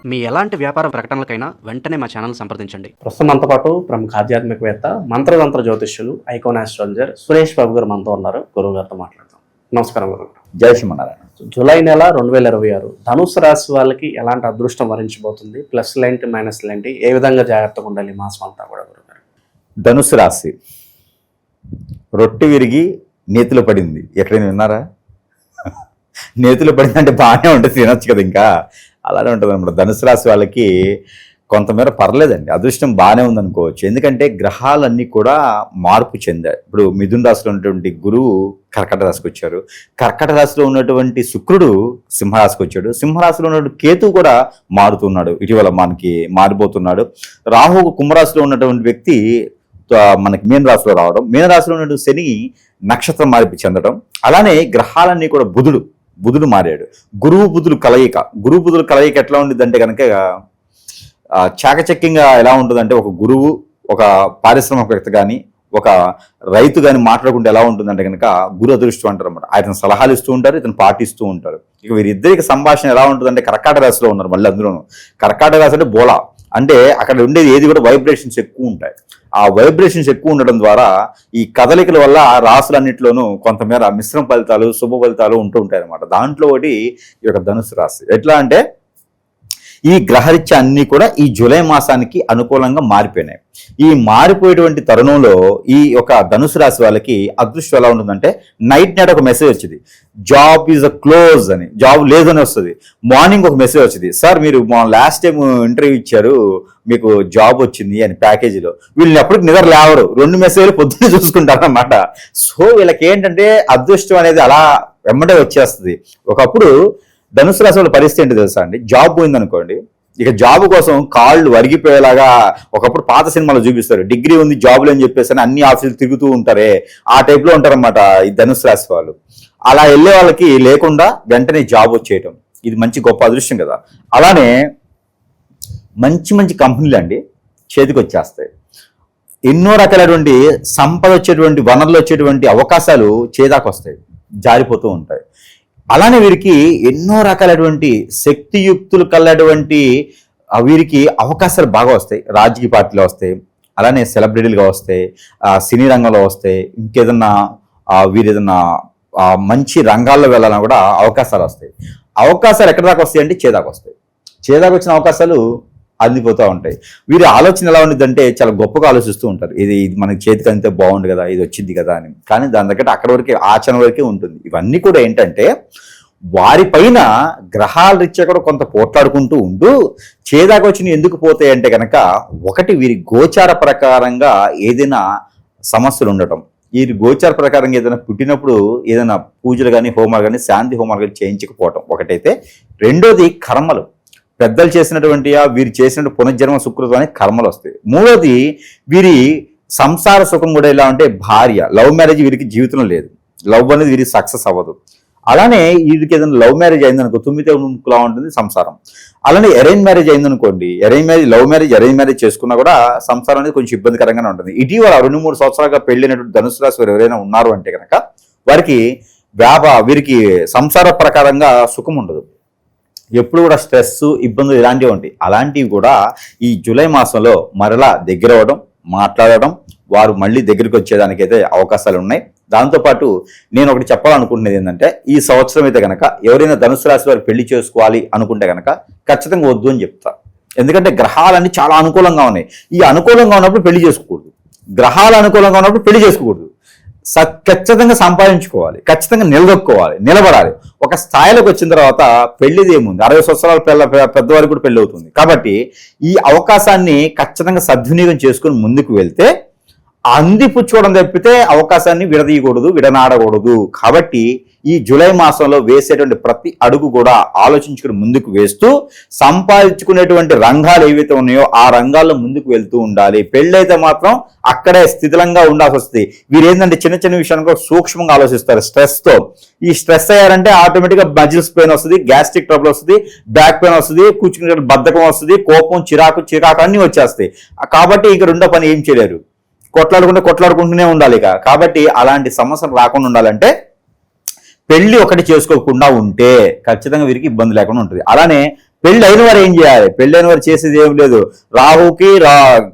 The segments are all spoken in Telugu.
మీ ఎలాంటి వ్యాపార ప్రకటనలకైనా వెంటనే మా ఛానల్ సంప్రదించండి. ప్రస్తుతం మనతో పాటు ప్రముఖ ఆధ్యాత్మికవేత్త, మంత్రతంత్ర జ్యోతిష్యులు, ఐకాన్ ఆస్ట్రాలజర్ సురేష్ బాబు గారు మనతో ఉన్నారు. గురువు గారితో మాట్లాడతాం. నమస్కారం గురువు. జై శ్రీమన్నారాయణ. జూలై నెల 2026 ధనుసు రాశి వాళ్ళకి ఎలాంటి అదృష్టం వరించబోతుంది? ప్లస్ ఏంటి, మైనస్ ఏంటి, ఏ విధంగా జాగ్రత్తగా ఉండాలి మాసం అంతా కూడా గురువు గారు? ధనుసు రాశి రొట్టె విరిగి నేతిలో పడింది. ఎక్కడైనా విన్నారా? నేతిలో పడిందంటే బాగానే ఉంటుంది, తినొచ్చు కదా. ఇంకా అలానే ఉంటుంది అనమాట. ధనుసు రాశి వాళ్ళకి కొంతమేర పర్లేదండి, అదృష్టం బాగానే ఉందనుకోవచ్చు. ఎందుకంటే గ్రహాలన్నీ కూడా మార్పు చెందాయి. ఇప్పుడు మిథున రాశిలో ఉన్నటువంటి గురువు కర్కట రాశికి వచ్చారు, కర్కట రాశిలో ఉన్నటువంటి శుక్రుడు సింహరాశికి వచ్చాడు, సింహరాశిలో ఉన్నటువంటి కేతు కూడా మారుతున్నాడు, ఇటీవల మనకి మారిపోతున్నాడు. రాహు కుంభరాశిలో ఉన్నటువంటి వ్యక్తి మనకి మీన రాశిలో రావడం, మీన రాశిలో ఉన్నటువంటి శని నక్షత్రం మార్పు చెందడం. అలానే గ్రహాలన్నీ కూడా బుధుడు మారాడు. గురువు బుధులు కలయిక ఎట్లా ఉండిద్దంటే కనుక చాకచక్యంగా ఎలా ఉంటుందంటే, ఒక గురువు ఒక పారిశ్రామికవేత్త కానీ ఒక రైతు కానీ మాట్లాడుకుంటే ఎలా ఉంటుందంటే కనుక గురు అదృష్టం అంటారు అనమాట. ఆయన సలహాలు ఇస్తూ ఉంటారు, ఇతను పాటిస్తూ ఉంటారు. ఇక వీరిద్దరికి సంభాషణ ఎలా ఉంటుందంటే, కర్కాట రాశిలో ఉన్నారు మళ్ళీ అందులోనూ. కర్కాట రాశి అంటే బోలా, అంటే అక్కడ ఉండేది ఏది కూడా వైబ్రేషన్స్ ఎక్కువ ఉంటాయి. ఆ వైబ్రేషన్స్ ఎక్కువ ఉండడం ద్వారా ఈ కదలికల వల్ల ఆ రాశులన్నింటిలోనూ కొంతమేర మిశ్రమ ఫలితాలు, శుభ ఫలితాలు ఉంటూ ఉంటాయి అనమాట. దాంట్లో ఒకటి ఈ యొక్క ధనుసు రాశి. ఎట్లా అంటే ఈ గ్రహరీత్యా అన్నీ కూడా ఈ జూలై మాసానికి అనుకూలంగా మారిపోయినాయి. ఈ మారిపోయేటువంటి తరుణంలో ఈ యొక్క ధనుసు రాశి వాళ్ళకి అదృష్టం ఎలా ఉంటుందంటే, నైట్ ఒక మెసేజ్ వచ్చింది, జాబ్ ఈజ్ అ క్లోజ్ అని, జాబ్ లేదని వస్తుంది. మార్నింగ్ ఒక మెసేజ్ వచ్చింది, సార్ మీరు లాస్ట్ టైం ఇంటర్వ్యూ ఇచ్చారు, మీకు జాబ్ వచ్చింది అని ప్యాకేజీలో. వీళ్ళని ఎప్పటికి నిద్ర లేవరు, 2 మెసేజ్లు పొద్దున్నే చూసుకుంటారు అన్నమాట. సో వీళ్ళకి ఏంటంటే అదృష్టం అనేది అలా వెంబడే వచ్చేస్తుంది. ఒకప్పుడు ధనుసు రాశి వాళ్ళ పరిస్థితి ఏంటి తెలుసా అండి? జాబ్ పోయిందనుకోండి, ఇక జాబ్ కోసం కాళ్ళు వరిగిపోయేలాగా ఒకప్పుడు పాత సినిమాలో చూపిస్తారు, డిగ్రీ ఉంది జాబ్ అని చెప్పేసి అన్ని ఆఫీసులు తిరుగుతూ ఉంటారే, ఆ టైప్లో ఉంటారన్నమాట ఈ ధనుసు రాశి వాళ్ళు. అలా వెళ్ళే వాళ్ళకి లేకుండా వెంటనే జాబ్ వచ్చేయటం, ఇది మంచి గొప్ప అదృష్టం కదా. అలానే మంచి కంపెనీలు అండి చేతికి వచ్చేస్తాయి. ఎన్నో రకాలైనటువంటి సంపద వచ్చేటువంటి, వనరులు వచ్చేటువంటి అవకాశాలు చేదాకు వస్తాయి, జారిపోతూ ఉంటాయి. అలానే వీరికి ఎన్నో రకాలైనటువంటి శక్తియుక్తులు కలటువంటి వీరికి అవకాశాలు బాగా వస్తాయి. రాజకీయ పార్టీలో వస్తాయి, అలానే సెలబ్రిటీలుగా వస్తాయి, సినీ రంగంలో వస్తాయి, ఇంకేదన్నా వీరు ఏదన్నా మంచి రంగాల్లో వెళ్ళాలని కూడా అవకాశాలు వస్తాయి. అవకాశాలు ఎక్కడి దాకా వస్తాయి అంటే చేదాకు వస్తాయి. చేదాకు వచ్చిన అవకాశాలు అందిపోతూ ఉంటాయి. వీరి ఆలోచన ఎలా ఉండిద్దంటే చాలా గొప్పగా ఆలోచిస్తూ ఉంటారు, ఇది మనకి చేతికి అంతే బాగుండు కదా, ఇది వచ్చింది కదా అని. కానీ దాని దగ్గర అక్కడ వరకే, ఆచరణ వరకే ఉంటుంది. ఇవన్నీ కూడా ఏంటంటే వారిపైన గ్రహాల రీత్యా కూడా కొంత పోట్లాడుకుంటూ ఉంటూ చేదాకు వచ్చిన ఎందుకు పోతాయి అంటే కనుక, ఒకటి వీరి గోచార ప్రకారంగా ఏదైనా సమస్యలు ఉండటం, వీరి గోచార ప్రకారంగా ఏదైనా పుట్టినప్పుడు ఏదైనా పూజలు కానీ హోమాలు కానీ శాంతి హోమాలు కానీ చేయించకపోవటం ఒకటైతే. రెండోది కర్మలు, పెద్దలు చేసినటువంటి వీరు చేసినటువంటి పునర్జన్మ సుకృతం అనే కర్మలు వస్తాయి. మూడోది వీరి సంసార సుఖం కూడా ఎలా అంటే, భార్య లవ్ మ్యారేజ్ వీరికి జీవితంలో లేదు, లవ్ అనేది వీరికి సక్సెస్ అవ్వదు. అలానే వీరికి ఏదైనా లవ్ మ్యారేజ్ అయిందనుకో 9 ముక్కులా ఉంటుంది సంసారం. అలానే అరేంజ్ మ్యారేజ్ అయిందనుకోండి, లవ్ మ్యారేజ్ అరేంజ్ మ్యారేజ్ చేసుకున్నా కూడా సంసారం అనేది కొంచెం ఇబ్బందికరంగానే ఉంటుంది. ఇటీవల 2-3 సంవత్సరాలుగా పెళ్ళినటువంటి ధనుసు రాశి వారు ఎవరైనా ఉన్నారు అంటే కనుక వారికి వీరికి సంసార ప్రకారంగా సుఖం ఉండదు, ఎప్పుడు కూడా స్ట్రెస్, ఇబ్బందులు ఇలాంటివి ఉంటాయి. అలాంటివి కూడా ఈ జూలై మాసంలో మరలా దగ్గర అవ్వడం, మాట్లాడడం, వారు మళ్ళీ దగ్గరికి వచ్చేదానికైతే అవకాశాలు ఉన్నాయి. దాంతోపాటు నేను ఒకటి చెప్పాలనుకుంటున్నది ఏంటంటే, ఈ సంవత్సరం అయితే కనుక ఎవరైనా ధనుసు రాశి వారు పెళ్లి చేసుకోవాలి అనుకుంటే కనుక ఖచ్చితంగా వద్దు అని చెప్తా. ఎందుకంటే గ్రహాలన్నీ చాలా అనుకూలంగా ఉన్నాయి. ఈ అనుకూలంగా ఉన్నప్పుడు పెళ్లి చేసుకోకూడదు, గ్రహాలు అనుకూలంగా ఉన్నప్పుడు పెళ్లి చేసుకోకూడదు. ఖచ్చితంగా సంపాదించుకోవాలి, ఖచ్చితంగా నిలదొక్కోవాలి, నిలబడాలి. ఒక స్థాయిలోకి వచ్చిన తర్వాత పెళ్లిది ఏముంది, 60 సంవత్సరాల పెద్దవారికి కూడా పెళ్లి అవుతుంది. కాబట్టి ఈ అవకాశాన్ని ఖచ్చితంగా సద్వినియోగం చేసుకుని ముందుకు వెళ్తే, అందిపుచ్చుకోవడం తప్పితే అవకాశాన్ని విడదీయకూడదు, విడనాడకూడదు. కాబట్టి ఈ జూలై మాసంలో వేసేటువంటి ప్రతి అడుగు కూడా ఆలోచించుకుని ముందుకు వేస్తూ సంపాదించుకునేటువంటి రంగాలు ఏవైతే ఉన్నాయో ఆ రంగాల్లో ముందుకు వెళ్తూ ఉండాలి. పెళ్ళైతే మాత్రం అక్కడే స్థితిలంగా ఉండాల్సి వస్తుంది. వీరు ఏంటంటే చిన్న విషయానికి సూక్ష్మంగా ఆలోచిస్తారు స్ట్రెస్తో. ఈ స్ట్రెస్ అయ్యారంటే ఆటోమేటిక్గా మజిల్స్ పెయిన్ వస్తుంది, గ్యాస్ట్రిక్ ట్రబుల్ వస్తుంది, బ్యాక్ పెయిన్ వస్తుంది, కూర్చునే బద్ధకం వస్తుంది, కోపం, చిరాకు అన్నీ వచ్చేస్తాయి. కాబట్టి ఇక రెండో పని ఏం చేయలేరు, కొట్లాడుకుంటూనే ఉండాలి. కాబట్టి అలాంటి సమస్యలు రాకుండా ఉండాలంటే పెళ్లి ఒకటి చేసుకోకుండా ఉంటే ఖచ్చితంగా వీరికి ఇబ్బంది లేకుండా ఉంటుంది. అలానే పెళ్లి అయిన వారు ఏం చేయాలి? పెళ్లి అయిన వారు చేసేది ఏం లేదు. రాహుకి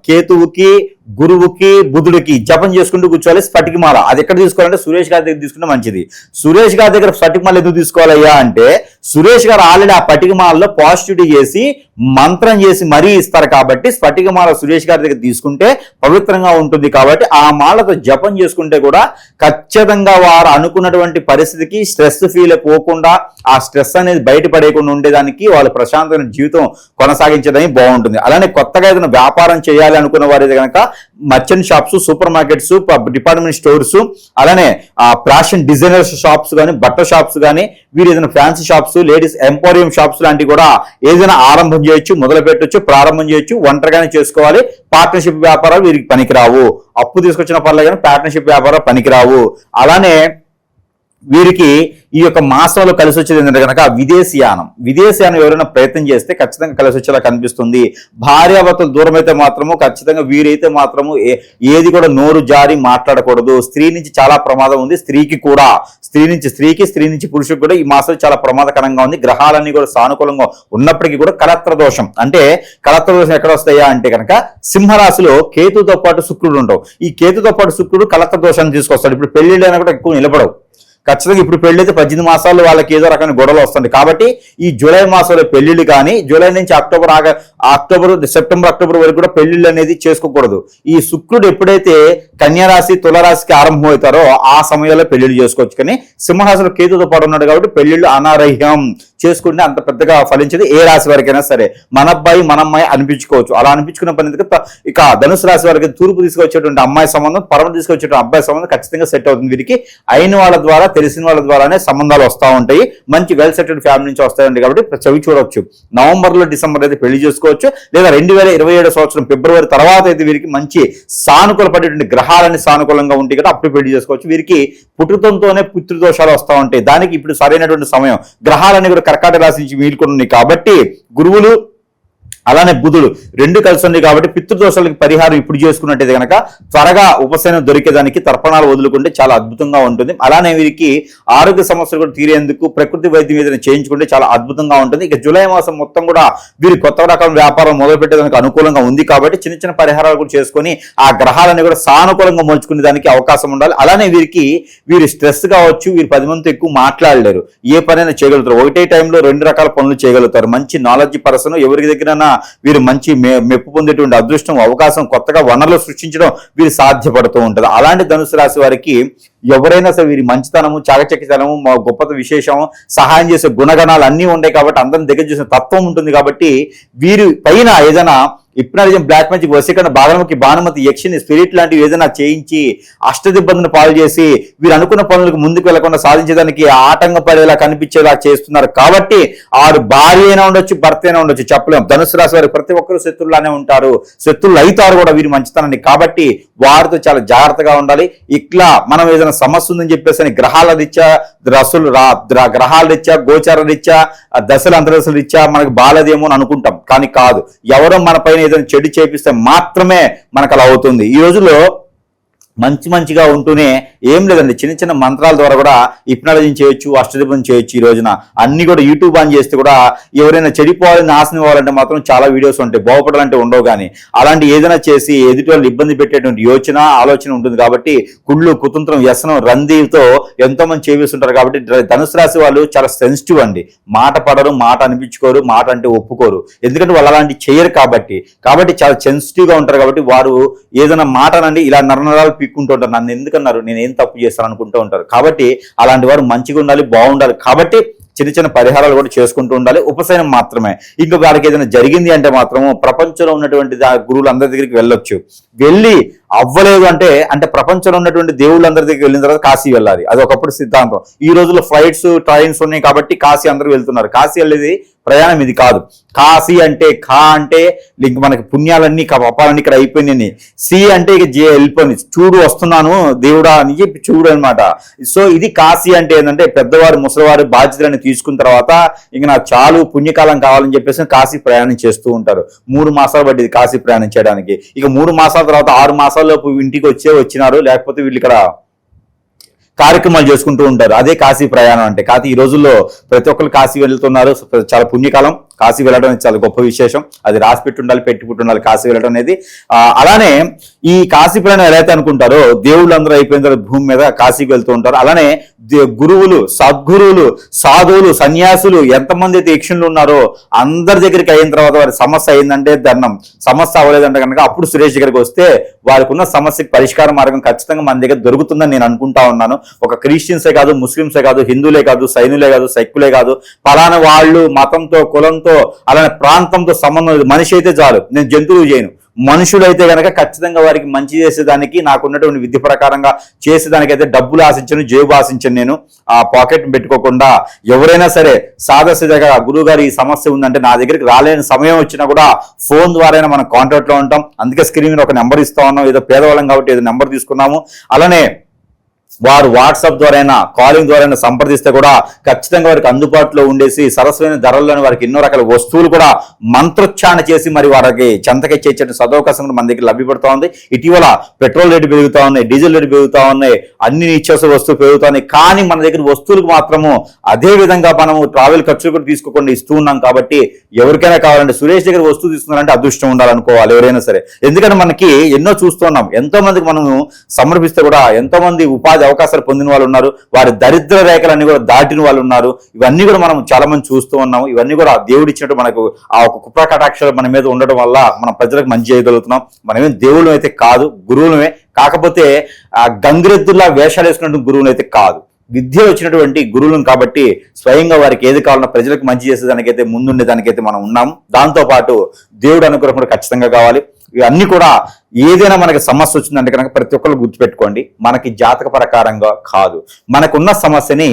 కేతువుకి గురువుకి బుధుడికి జపం చేసుకుంటూ కూర్చోవాలి. స్ఫటికమాల అది ఎక్కడ తీసుకోవాలంటే సురేష్ గారి దగ్గర తీసుకుంటే మంచిది. సురేష్ గారి దగ్గర స్ఫటికమాల ఎందుకు తీసుకోవాలయ్యా అంటే సురేష్ గారు ఆల్రెడీ ఆ పటికమాలలో పాజిటివిటీ చేసి మంత్రం చేసి మరీ ఇస్తారు కాబట్టి స్ఫటికమాల సురేష్ గారి దగ్గర తీసుకుంటే పవిత్రంగా ఉంటుంది. కాబట్టి ఆ మాలతో జపం చేసుకుంటే కూడా ఖచ్చితంగా వారు అనుకున్నటువంటి పరిస్థితికి స్ట్రెస్ ఫీల్ పోకుండా ఆ స్ట్రెస్ అనేది బయటపడేయకుండా ఉండేదానికి వాళ్ళు ప్రశాంతమైన జీవితం కొనసాగించడానికి బాగుంటుంది. అలానే కొత్తగా ఏదైనా వ్యాపారం చేయాలి అనుకున్న వారి కనుక merchant shops, super markets, department stores, అలానే ఫ్యాషన్ డిజైనర్స్ షాప్స్ కానీ, బట్టల షాప్స్ కానీ, వీరు ఏదైనా fancy shops, ladies emporium shops లాంటివి కూడా ఏదైనా ఆరంభం చేయొచ్చు, మొదలు పెట్టొచ్చు, ప్రారంభం చేయొచ్చు. ఒంటరిగానే చేసుకోవాలి. పార్ట్నర్షిప్ వ్యాపారాలు వీరికి పనికిరావు. అప్పు తీసుకొచ్చిన పర్లేదు కానీ పార్ట్నర్షిప్ వ్యాపారాలు పనికిరావు. అలానే వీరికి ఈ యొక్క మాసంలో కలిసి వచ్చేది ఏంటంటే కనుక విదేశీయానం ఎవరైనా ప్రయత్నం చేస్తే ఖచ్చితంగా కలిసి వచ్చేలా కనిపిస్తుంది. భార్యాభర్తలు దూరం అయితే మాత్రము ఖచ్చితంగా వీరైతే మాత్రము ఏది కూడా నోరు జారి మాట్లాడకూడదు. స్త్రీ నుంచి చాలా ప్రమాదం ఉంది. స్త్రీకి కూడా, స్త్రీ నుంచి స్త్రీకి, స్త్రీ నుంచి పురుషుకి కూడా ఈ మాసం చాలా ప్రమాదకరంగా ఉంది. గ్రహాలన్నీ కూడా సానుకూలంగా ఉన్నప్పటికీ కూడా కలత్ర దోషం అంటే కలత్ర దోషం ఎక్కడ వస్తాయా అంటే కనుక సింహరాశిలో కేతుతో పాటు శుక్రుడు ఉంటావు. ఈ కేతుతో పాటు శుక్రుడు కలత్ర దోషాన్ని తీసుకొస్తాడు. ఇప్పుడు పెళ్లిళ్ళైనా కూడా ఎక్కువ నిలబడవు. ఖచ్చితంగా ఇప్పుడు పెళ్లి అయితే 18 మాసాలు వాళ్ళకి ఏదో రకమైన గొడవలు వస్తుంది. కాబట్టి ఈ జూలై మాసంలో పెళ్లిళ్ళు కానీ, జూలై నుంచి సెప్టెంబర్ అక్టోబర్ వరకు కూడా పెళ్లిళ్ళు అనేది చేసుకోకూడదు. ఈ శుక్రుడు ఎప్పుడైతే కన్యారాశి తులరాశికి ఆరంభం అవుతారో ఆ సమయంలో పెళ్లిళ్ళు చేసుకోవచ్చు. కానీ సింహరాశిలో కేతుతో పాటు ఉన్నాడు కాబట్టి పెళ్లిళ్ళు అనార్హ్యం. చేసుకుంటే అంత పెద్దగా ఫలించేది ఏ రాశి వారికైనా సరే. మన అబ్బాయి మన అమ్మాయి అనిపించుకోవచ్చు. అలా అనిపించుకున్న పని ఇక ధనుసు రాశి వారికి తూర్పు తీసుకొచ్చేటువంటి అమ్మాయి సంబంధం, పరమ తీసుకొచ్చేటువంటి అబ్బాయి సంబంధం ఖచ్చితంగా సెట్ అవుతుంది. వీరికి అయిన వాళ్ళ ద్వారా, తెలిసిన వాళ్ళ ద్వారానే సంబంధాలు వస్తూ ఉంటాయి. మంచి వెల్ సెటిల్డ్ ఫ్యామిలీ నుంచి వస్తాయండి. కాబట్టి చవి చూడవచ్చు. నవంబర్లో, డిసెంబర్ అయితే పెళ్లి చేసుకోవచ్చు. లేదా 2027 సంవత్సరం ఫిబ్రవరి తర్వాత అయితే వీరికి మంచి సానుకూల పడేటువంటి గ్రహాలన్నీ సానుకూలంగా ఉంటాయి కదా, అప్పుడు పెళ్లి చేసుకోవచ్చు. వీరికి పుట్టుతంతోనే పితృదోషాలు వస్తూ ఉంటాయి. దానికి ఇప్పుడు సరైనటువంటి సమయం. గ్రహాలన్నీ కూడా కర్కాటక రాశి నుంచి వీలుకున్నాయి కాబట్టి గురువులు అలానే బుధుడు రెండు కలిసి ఉంది కాబట్టి పితృదోషాలకి పరిహారం ఇప్పుడు చేసుకున్నట్టయితే కనుక త్వరగా ఉపశమనం దొరికేదానికి తర్పణాలు వదులుకుంటే చాలా అద్భుతంగా ఉంటుంది. అలానే వీరికి ఆరోగ్య సమస్యలు కూడా తీరేందుకు ప్రకృతి వైద్యం ఏదైనా చేయించుకుంటే చాలా అద్భుతంగా ఉంటుంది. ఇక జూలై మాసం మొత్తం కూడా వీరు కొత్త రకం వ్యాపారం మొదలు పెట్టేదానికి అనుకూలంగా ఉంది కాబట్టి చిన్న చిన్న పరిహారాలు కూడా చేసుకొని ఆ గ్రహాలన్నీ కూడా సానుకూలంగా మలుచుకునే దానికి అవకాశం ఉండాలి. అలానే వీరు స్ట్రెస్ కావచ్చు, వీరు 10 మందితో ఎక్కువ మాట్లాడలేరు. ఏ పనైనా చేయగలుగుతారు. ఒకటే టైంలో 2 రకాల పనులు చేయగలుగుతారు. మంచి నాలెడ్జ్ పర్సన్, ఎవరికి దగ్గర వీరు మంచి మెప్పు పొందేటువంటి అదృష్టం, అవకాశం, కొత్తగా వనరులు సృష్టించడం వీరు సాధ్యపడుతూ ఉంటుంది. అలాంటి ధనుసు రాశి వారికి ఎవరైనా సరే వీరి మంచితనము, చాకచక్యతనము, గొప్పత విశేషం, సహాయం చేసే గుణగణాలు అన్నీ ఉంటాయి కాబట్టి అందరిని దగ్గర చేసే తత్వం ఉంటుంది కాబట్టి వీరి పైన ఏదైనా హిప్నాటిజం, బ్లాక్ మ్యాజిక్, వశీకరణ, బాలముఖి, భానుమతి, యక్షిని, స్పిరిట్ లాంటివి ఏదైనా చేయించి అష్టదిబ్బందిని పాలు చేసి వీరు అనుకున్న పనులకు ముందుకు వెళ్లకుండా సాధించడానికి ఆటంకపడేలా కనిపించేలా చేస్తున్నారు. కాబట్టి ఆరు భార్య అయినా ఉండొచ్చు, భర్త అయినా ఉండొచ్చు, చెప్పలేం. ధనుసు రాశి వారు ప్రతి ఒక్కరు శత్రువులానే ఉంటారు, శత్రువులు అవుతారు కూడా వీరి మంచితనాన్ని. కాబట్టి వారితో చాలా జాగ్రత్తగా ఉండాలి. ఇట్లా మనం ఏదైనా సమస్య ఉందని చెప్పేసి గ్రహాల రీత్యా, గ్రహాల రీత్యా, గోచార రీత్యా, దశల అంతర్దశల రీత్యా మనకు బాలేదేమో అని అనుకుంటాం. కానీ కాదు, ఎవరో మన పైన ఏదైనా చెడు చేపిస్తే మాత్రమే మనకు అలా అవుతుంది. ఈ రోజుల్లో మంచిగా ఉంటూనే ఏం లేదండి, చిన్న చిన్న మంత్రాల ద్వారా కూడా హిప్నాటిజం చేయొచ్చు, అష్టదిబ్బం చేయొచ్చు. ఈ రోజున అన్ని కూడా యూట్యూబ్ ఆన్ చేస్తే కూడా ఎవరైనా చెడిపోవాలని, నాశనం అవ్వాలంటే మాత్రం చాలా వీడియోస్ ఉంటాయి, బాగుపడాలంటే ఉండవు. కానీ అలాంటి ఏదైనా చేసి ఎదుటి వాళ్ళు ఇబ్బంది పెట్టేటువంటి ఆలోచన ఉంటుంది. కాబట్టి కుళ్ళు, కుతంత్రం, వ్యసనం, రందీతో ఎంతో మంది చేపిస్తుంటారు. కాబట్టి ధనుసు రాశి వాళ్ళు చాలా సెన్సిటివ్ అండి. మాట పడరు, మాట అనిపించుకోరు, మాట అంటే ఒప్పుకోరు. ఎందుకంటే వాళ్ళు అలాంటి చేయరు కాబట్టి చాలా సెన్సిటివ్ గా ఉంటారు. కాబట్టి వారు ఏదైనా మాటనండి ఇలా నరనరాలు పీక్కుంటూ ఉంటారు. నన్ను ఎందుకన్నారు, నేను ఏం తప్పు చేస్తాను అనుకుంటూ ఉంటారు. కాబట్టి అలాంటి వారు మంచిగా ఉండాలి, బాగుండాలి. కాబట్టి చిన్న చిన్న పరిహారాలు కూడా చేసుకుంటూ ఉండాలి. ఉపశమనం మాత్రమే. ఇంకా వారికి ఏదైనా జరిగింది అంటే మాత్రము ప్రపంచంలో ఉన్నటువంటి గురువులు అందరి దగ్గరికి వెళ్ళొచ్చు. వెళ్ళి అవ్వలేదు అంటే ప్రపంచంలో ఉన్నటువంటి దేవుళ్ళందరి దగ్గరికి వెళ్ళిన తర్వాత కాశీ వెళ్ళాలి. అది ఒకప్పుడు సిద్ధాంతం. ఈ రోజుల్లో ఫ్లైట్స్, ట్రైన్స్ ఉన్నాయి కాబట్టి కాశీ అందరూ వెళ్తున్నారు. కాశీ వెళ్ళేది ప్రయాణం ఇది కాదు. కాశీ అంటే అంటే ఇంక మనకి పుణ్యాలన్నీ, పాపాలన్నీ ఇక్కడ అయిపోయినాయి. సి అంటే ఇక వెళ్ళిపోయింది, చూడు వస్తున్నాను దేవుడా అని చెప్పి చూడు అనమాట. సో ఇది కాశీ అంటే ఏంటంటే పెద్దవారు, ముసలివారు బాధ్యతలను తీసుకున్న తర్వాత ఇంక నాకు చాలు పుణ్యకాలం కావాలని చెప్పేసి కాశీ ప్రయాణం చేస్తూ ఉంటారు. 3 మాసాలు పట్టింది కాశీ ప్రయాణం చేయడానికి. ఇక 3 మాసాల తర్వాత 6 మాసాల్లోపు ఇంటికి వచ్చినారు. లేకపోతే వీళ్ళు ఇక్కడ కార్యక్రమాలు చేసుకుంటూ ఉంటారు. అదే కాశీ ప్రయాణం అంటే. కాదు ఈ రోజుల్లో ప్రతి ఒక్కరు కాశీ వెళ్తున్నారు. చాలా పుణ్యకాలం. కాశీ వెళ్ళడం అనేది చాలా గొప్ప విశేషం. అది రాసి పెట్టి ఉండాలి, పెట్టి ఉండాలి కాశీ వెళ్ళడం అనేది. అలానే ఈ కాశీ ప్రయాణం ఎలా అయితే అనుకుంటారో దేవుళ్ళందరూ అయిపోయిన తర్వాత భూమి మీద కాశీకి వెళ్తూ ఉంటారు. అలానే గురువులు, సద్గురువులు, సాధువులు, సన్యాసులు ఎంతమంది అయితే యక్షులు ఉన్నారో అందరి దగ్గరికి అయిన తర్వాత వారి సమస్య అయిందంటే దండం, సమస్య అవ్వలేదంటే కనుక అప్పుడు సురేష్ దగ్గరికి వస్తే వారికి ఉన్న సమస్యకి పరిష్కార మార్గం ఖచ్చితంగా మన దగ్గర దొరుకుతుందని నేను అనుకుంటా ఉన్నాను. ఒక క్రిస్టియన్సే కాదు, ముస్లింసే కాదు, హిందువులే కాదు, సైనులే కాదు, సైక్కులే కాదు, పలానా వాళ్ళు మతంతో, కులంతో, అలానే ప్రాంతంతో సంబంధం లేదు. మనిషి అయితే చాలు, నేను జంతువులు చేయను. మనుషులైతే కనుక ఖచ్చితంగా వారికి మంచి చేసేదానికి, నాకున్నటువంటి విద్య ప్రకారంగా చేసేదానికైతే డబ్బులు ఆశించను, జేబు ఆశించను. నేను ఆ పాకెట్ పెట్టుకోకుండా ఎవరైనా సరే సాదాసీదాగా గురువు గారు ఈ సమస్య ఉందంటే నా దగ్గరికి రాలేని సమయం వచ్చినా కూడా ఫోన్ ద్వారా మనం కాంటాక్ట్ లో ఉంటాం. అందుకే స్క్రీన్ మీద ఒక నెంబర్ ఇస్తా ఉన్నాం. ఏదో పేదవాళ్ళం కాబట్టి ఏదో నెంబర్ తీసుకున్నాము. అలానే వారు వాట్సాప్ ద్వారా, కాలింగ్ ద్వారా సంప్రదిస్తే కూడా ఖచ్చితంగా వారికి అందుబాటులో ఉండేసి సరస్వైన ధరల్లోని వారికి ఎన్నో రకాల వస్తువులు కూడా మంత్రోచ్చారణ చేసి మరి వారికి చెంతకెచ్చేట సదవకాశం కూడా మన దగ్గర లభ్యపడుతూ ఉంది. ఇటీవల పెట్రోల్ రేటు పెరుగుతూ ఉన్నాయి, డీజిల్ రేటు పెరుగుతూ ఉన్నాయి, అన్ని నిత్యావసర వస్తువులు పెరుగుతూ ఉన్నాయి. కానీ మన దగ్గర వస్తువులకు మాత్రము అదే విధంగా మనము ట్రావెల్ ఖర్చులు కూడా తీసుకోకుండా ఇస్తూ ఉన్నాం. కాబట్టి ఎవరికైనా కావాలంటే సురేష్ దగ్గర వస్తువు తీసుకున్నారంటే అదృష్టం ఉండాలనుకోవాలి ఎవరైనా సరే. ఎందుకంటే మనకి ఎన్నో చూస్తున్నాం, ఎంతో మందికి మనము సమర్పిస్తే కూడా ఎంతో మంది ఉపాధి అవకాశాలు పొందిన వాళ్ళు ఉన్నారు, వారి దరిద్ర రేఖలన్నీ కూడా దాటిన వాళ్ళు ఉన్నారు. ఇవన్నీ కూడా మనం చాలా మంది చూస్తూ ఉన్నాము. ఇవన్నీ కూడా దేవుడు ఇచ్చినట్టు మనకు ఆ ఒక కృపా కటాక్షాలు మన మీద ఉండడం వల్ల మనం ప్రజలకు మంచి చేయగలుగుతున్నాం. మనమేం దేవుళ్ళం అయితే కాదు, గురువులమే. కాకపోతే ఆ గంగిరెద్దుల్లా వేషాలు వేసుకున్నట్టు గురువులు అయితే కాదు, విద్య వచ్చినటువంటి గురువులను. కాబట్టి స్వయంగా వారికి ఏది కావాలన్నా ప్రజలకు మంచి చేసేదానికైతే ముందుండేదానికైతే మనం ఉన్నాము. దాంతోపాటు దేవుడు అనుగ్రహం కూడా ఖచ్చితంగా కావాలి. ఇవన్నీ కూడా ఏదైనా మనకి సమస్య వచ్చిందంటే కనుక ప్రతి ఒక్కరు గుర్తుపెట్టుకోండి, మనకి జాతక ప్రకారంగా కాదు, మనకున్న సమస్యని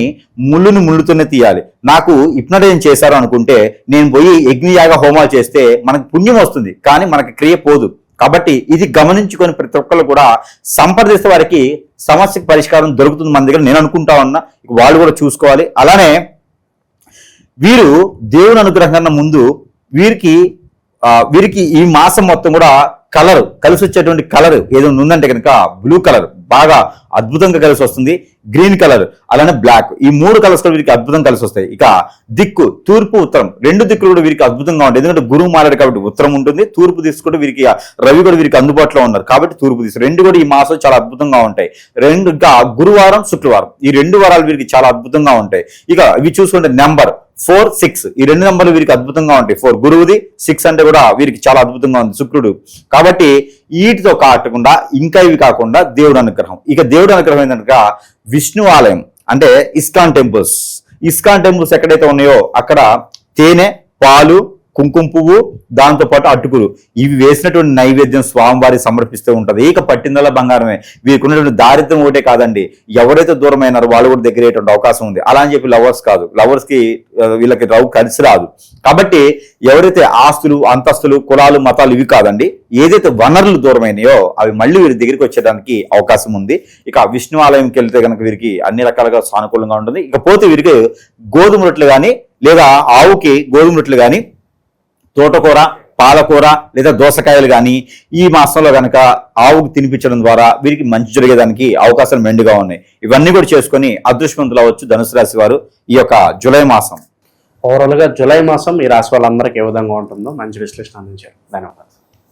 ముళ్ళుతోనే తీయాలి. నాకు హిప్నటైజం చేశారు అనుకుంటే నేను పోయి యజ్ఞయాగ హోమాలు చేస్తే మనకు పుణ్యం వస్తుంది, కానీ మనకి క్రియ పోదు. కాబట్టి ఇది గమనించుకొని ప్రతి ఒక్కరు కూడా సంప్రదిస్తే వారికి సమస్యకి పరిష్కారం దొరుకుతుంది మన దగ్గర నేను అనుకుంటా ఉన్నా. వాళ్ళు కూడా చూసుకోవాలి. అలానే వీరు దేవుని అనుగ్రహం కన్నా ముందు వీరికి ఈ మాసం మొత్తం కూడా కలర్ కలిసి వచ్చేటువంటి కలర్ ఏదైనా ఉందంటే కనుక బ్లూ కలర్ బాగా అద్భుతంగా కలిసి వస్తుంది, గ్రీన్ కలర్, అలానే బ్లాక్, ఈ 3 కలర్స్ కూడా వీరికి అద్భుతంగా కలిసి వస్తాయి. ఇక దిక్కు తూర్పు, ఉత్తరం 2 దిక్కులు కూడా వీరికి అద్భుతంగా ఉంటాయి. ఎందుకంటే గురువు మారాడు కాబట్టి ఉత్తరం ఉంటుంది, తూర్పు దిక్కు కూడా వీరికి రవి కూడా వీరికి అందుబాటులో ఉన్నారు కాబట్టి తూర్పు దిక్కు 2 కూడా ఈ మాసం చాలా అద్భుతంగా ఉంటాయి. ఇంకా గురువారం, శుక్రవారం ఈ 2 వారాలు వీరికి చాలా అద్భుతంగా ఉంటాయి. ఇక ఇవి చూసుకుంటే నెంబర్ 4, 6 ఈ 2 నెంబర్లు వీరికి అద్భుతంగా ఉంటాయి. 4 గురువుది, 6 అంటే కూడా వీరికి చాలా అద్భుతంగా ఉంది శుక్రుడు. కాబట్టి వీటితో కాకుండా ఇంకా ఇవి కాకుండా దేవుడు అనుగ్రహం. ఇక దేవుడు అనుగ్రహం ఏంటంటే విష్ణు ఆలయం అంటే ఇస్కాన్ టెంపుల్స్ ఎక్కడైతే ఉన్నాయో అక్కడ తేనె, పాలు, కుంకుమ పువ్వు, దాంతోపాటు అటుకులు ఇవి వేసినటువంటి నైవేద్యం స్వామివారి సమర్పిస్తూ ఉంటది. ఇక పట్టిందల బంగారమే. వీరికి ఉన్నటువంటి దారిద్ర్యం ఒకటే కాదండి, ఎవరైతే దూరమైనారో వాళ్ళు కూడా దగ్గర అయ్యేటువంటి అవకాశం ఉంది. అలా అని చెప్పి లవర్స్ కాదు, లవర్స్ కి వీళ్ళకి రవ్వు కలిసి రాదు. కాబట్టి ఎవరైతే ఆస్తులు, అంతస్తులు, కులాలు, మతాలు ఇవి కాదండి, ఏదైతే వనరులు దూరమైనాయో అవి మళ్ళీ వీరి దగ్గరికి వచ్చేదానికి అవకాశం ఉంది. ఇక విష్ణు ఆలయంకి వెళ్తే కనుక వీరికి అన్ని రకాలుగా సానుకూలంగా ఉంటుంది. ఇకపోతే వీరికి గోధుమ రొట్టెలు కానీ లేదా ఆవుకి గోధుమ రొట్టెలు కానీ, తోటకూర, పాలకూర లేదా దోసకాయలు కానీ ఈ మాసంలో కనుక ఆవుకు తినిపించడం ద్వారా వీరికి మంచి జరిగేదానికి అవకాశాలు మెండుగా ఉన్నాయి. ఇవన్నీ కూడా చేసుకొని అదృష్టవంతులు అవ్వచ్చు ధనుసు రాశి వారు ఈ యొక్క జూలై మాసం. ఓవరాల్గా జూలై మాసం ఈ రాశి వాళ్ళందరికీ ఏ విధంగా ఉంటుందో మంచి విశ్లేషణ అందించారు. ధన్యవాదాలు.